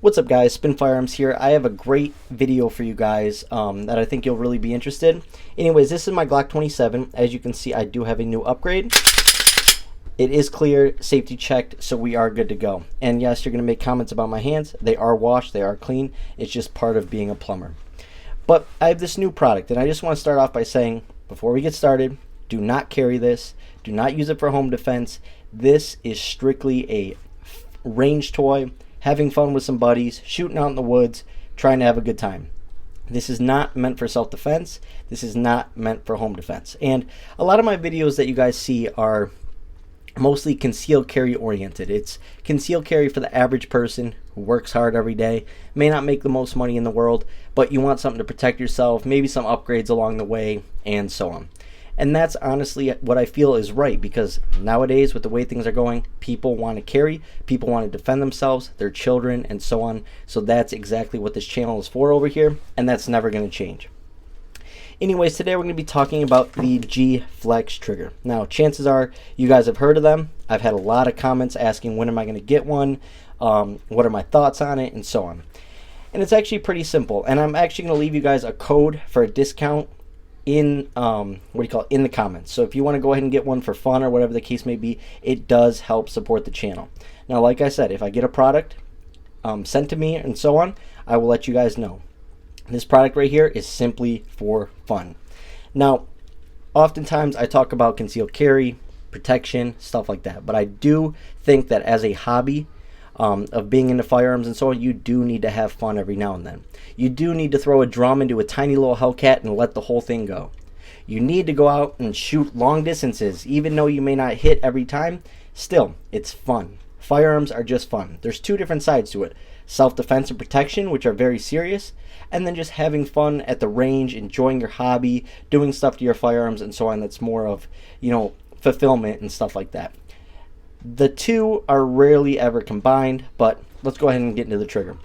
What's up guys, Spin Firearms here. I have a great video for you guys that I think you'll really be interested. Anyways, this is my Glock 27. As you can see, I do have a new upgrade. It is clear, safety checked, so we are good to go. And yes, you're going to make comments about my hands. They are washed, they are clean. It's just part of being a plumber. But I have this new product, and I just want to start off by saying, before we get started, do not carry this. Do not use it for home defense. This is strictly a range toy, having fun with some buddies, shooting out in the woods, trying to have a good time. This is not meant for self-defense. This is not meant for home defense. And a lot of my videos that you guys see are mostly concealed carry oriented. It's concealed carry for the average person who works hard every day, may not make the most money in the world, but you want something to protect yourself, maybe some upgrades along the way, and so on. And that's honestly what I feel is right, because nowadays with the way things are going, people want to carry, people want to defend themselves, their children, and so on. So that's exactly what this channel is for over here, and that's never going to change. Anyways, today we're going to be talking about the GFlex Trigger. Now, chances are you guys have heard of them. I've had a lot of comments asking when am I going to get one, what are my thoughts on it, and so on. And it's actually pretty simple, and I'm actually going to leave you guys a code for a discount in in the comments. So if you want to go ahead and get one for fun or whatever the case may be, it does help support the channel. Now, like I said, if I get a product sent to me and so on, I will let you guys know. This product right here is simply for fun. Now, oftentimes I talk about concealed carry, protection, stuff like that, but I do think that as a hobby of being into firearms and so on, you do need to have fun every now and then. You do need to throw a drum into a tiny little Hellcat and let the whole thing go. You need to go out and shoot long distances, even though you may not hit every time. Still, it's fun. Firearms are just fun. There's two different sides to it: self-defense and protection, which are very serious, and then just having fun at the range, enjoying your hobby, doing stuff to your firearms and so on. That's more of, fulfillment and stuff like that. The two are rarely ever combined, but let's go ahead and get into the trigger.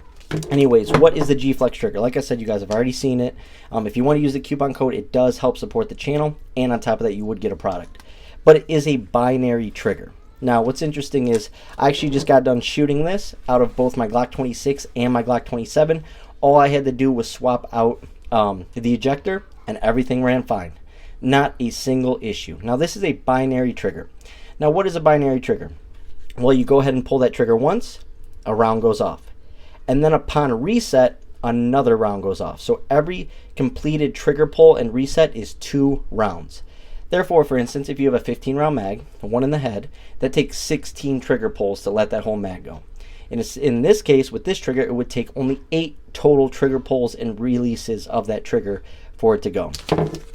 Anyways, what is the GFlex Trigger? Like I said, you guys have already seen it. If you want to use the coupon code, it does help support the channel, and on top of that, you would get a product. But it is a binary trigger. Now, what's interesting is I actually just got done shooting this out of both my Glock 26 and my Glock 27. All I had to do was swap out the ejector, and everything ran fine. Not a single issue. Now, this is a binary trigger. Now, what is a binary trigger? Well, you go ahead and pull that trigger once, a round goes off. And then upon reset, another round goes off. So every completed trigger pull and reset is 2 rounds. Therefore, for instance, if you have a 15-round mag, one in the head, that takes 16 trigger pulls to let that whole mag go. In this case, with this trigger, it would take only 8 total trigger pulls and releases of that trigger for it to go.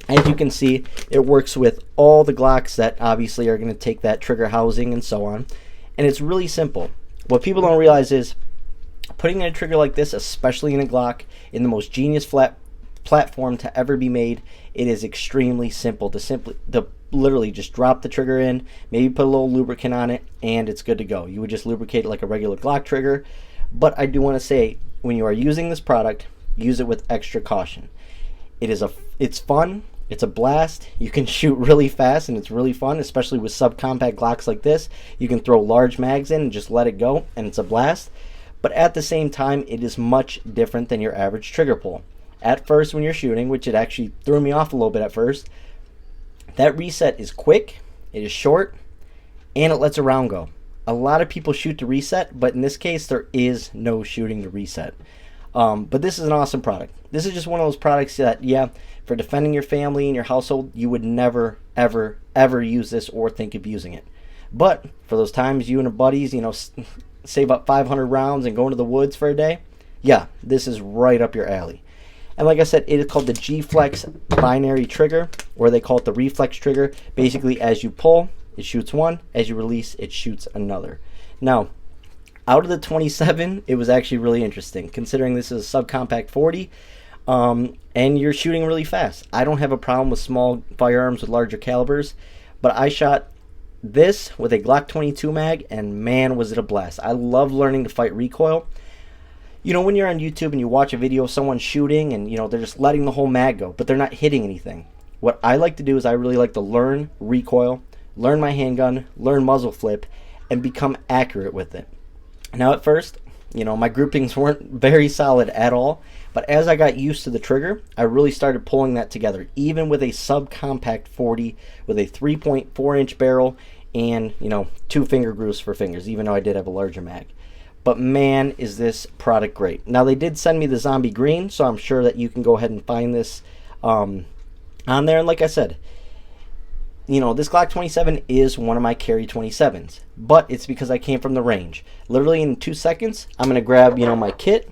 As you can see, it works with all the Glocks that obviously are going to take that trigger housing and so on. And it's really simple. What people don't realize is putting in a trigger like this, especially in a Glock, in the most genius platform to ever be made, it is extremely simple to literally just drop the trigger in, maybe put a little lubricant on it, and it's good to go. You would just lubricate it like a regular Glock trigger. But I do want to say, when you are using this product, use it with extra caution. It's fun, it's a blast, you can shoot really fast, and it's really fun, especially with subcompact Glocks like this. You can throw large mags in and just let it go, and it's a blast. But at the same time, it is much different than your average trigger pull. At first, when you're shooting, which it actually threw me off a little bit at first, that reset is quick, it is short, and it lets a round go. A lot of people shoot to reset, but in this case, there is no shooting to reset. But this is an awesome product. This is just one of those products that, yeah, for defending your family and your household, you would never, ever, ever use this or think of using it. But for those times you and your buddies, save up 500 rounds and go into the woods for a day, yeah, this is right up your alley. And like I said, it is called the GFlex binary trigger, or they call it the Reflex Trigger. Basically, as you pull, it shoots one. As you release, it shoots another. Now, out of the 27, it was actually really interesting, considering this is a subcompact 40, and you're shooting really fast. I don't have a problem with small firearms with larger calibers, but I shot this with a Glock 22 mag, and man, was it a blast. I love learning to fight recoil. When you're on YouTube and you watch a video of someone shooting and, they're just letting the whole mag go, but they're not hitting anything. What I like to do is I really like to learn recoil, learn my handgun, learn muzzle flip, and become accurate with it. Now, at first, You know, my groupings weren't very solid at all, but as I got used to the trigger, I really started pulling that together, even with a subcompact 40 with a 3.4-inch barrel and, you know, 2 finger grooves for fingers, even though I did have a larger mag. But man, is this product great. Now, they did send me the zombie green, so I'm sure that you can go ahead and find this on there. And like I said, you know, this Glock 27 is one of my carry 27s, but it's because I came from the range. Literally in 2 seconds, I'm going to grab, you know, my kit,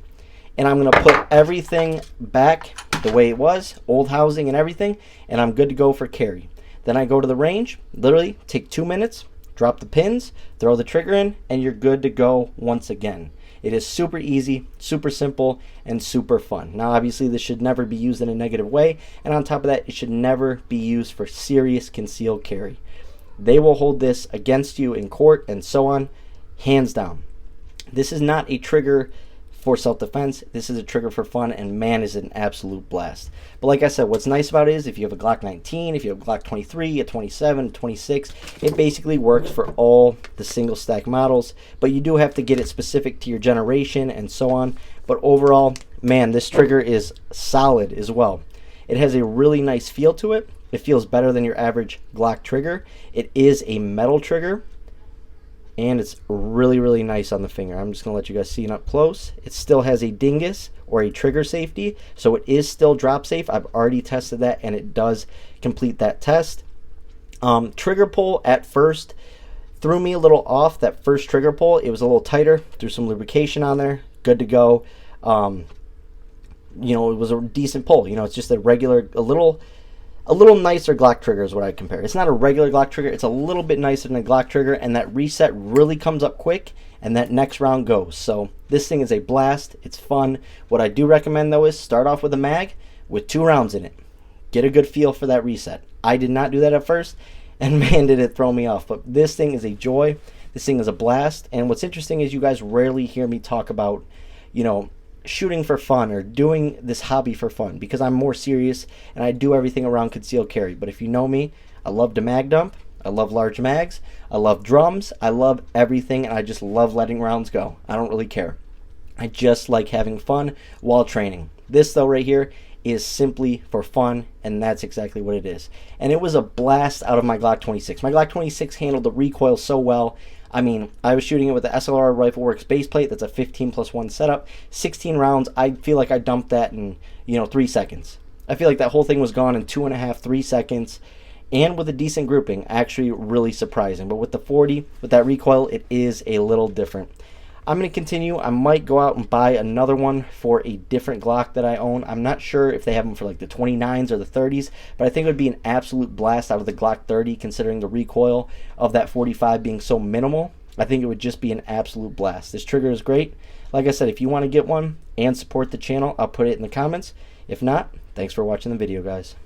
and I'm going to put everything back the way it was, old housing and everything, and I'm good to go for carry. Then I go to the range, literally take 2 minutes, drop the pins, throw the trigger in, and you're good to go once again. It is super easy, super simple, and super fun. Now, obviously, this should never be used in a negative way, and on top of that, it should never be used for serious concealed carry. They will hold this against you in court and so on, hands down. This is not a trigger for self-defense. This is a trigger for fun, and man, is it an absolute blast. But like I said, what's nice about it is if you have a Glock 19, if you have a Glock 23, a 27, a 26, it basically works for all the single stack models, but you do have to get it specific to your generation and so on. But overall, man, this trigger is solid as well. It has a really nice feel to it. It feels better than your average Glock trigger. It is a metal trigger, and it's really, really nice on the finger. I'm just going to let you guys see it up close. It still has a dingus or a trigger safety, so it is still drop safe. I've already tested that, and it does complete that test. Trigger pull at first threw me a little off. That first trigger pull, it was a little tighter. Threw some lubrication on there. Good to go. You know, it was a decent pull. You know, it's just a regular, a little nicer Glock trigger is what I compare. It's not a regular Glock trigger. It's a little bit nicer than a Glock trigger, and that reset really comes up quick, and that next round goes. So this thing is a blast. It's fun. What I do recommend, though, is start off with a mag with 2 rounds in it. Get a good feel for that reset. I did not do that at first, and man, did it throw me off. But this thing is a joy. This thing is a blast. And what's interesting is you guys rarely hear me talk about, you know, shooting for fun or doing this hobby for fun, because I'm more serious and I do everything around concealed carry. But if you know me, I love to mag dump, I love large mags, I love drums, I love everything, and I just love letting rounds go. I don't really care. I just like having fun while training. This, though, right here is simply for fun, and that's exactly what it is. And it was a blast out of my Glock 26. My Glock 26 handled the recoil so well. I mean, I was shooting it with the SLR Rifleworks base plate. That's a 15+1 setup. 16 rounds. I feel like I dumped that in, you know, 3 seconds. I feel like that whole thing was gone in 2.5, 3 seconds. And with a decent grouping, actually really surprising. But with the 40, with that recoil, it is a little different. I'm going to continue. I might go out and buy another one for a different Glock that I own. I'm not sure if they have them for like the 29s or the 30s, but I think it would be an absolute blast out of the Glock 30, considering the recoil of that 45 being so minimal. I think it would just be an absolute blast. This trigger is great. Like I said, if you want to get one and support the channel, I'll put it in the comments. If not, thanks for watching the video, guys.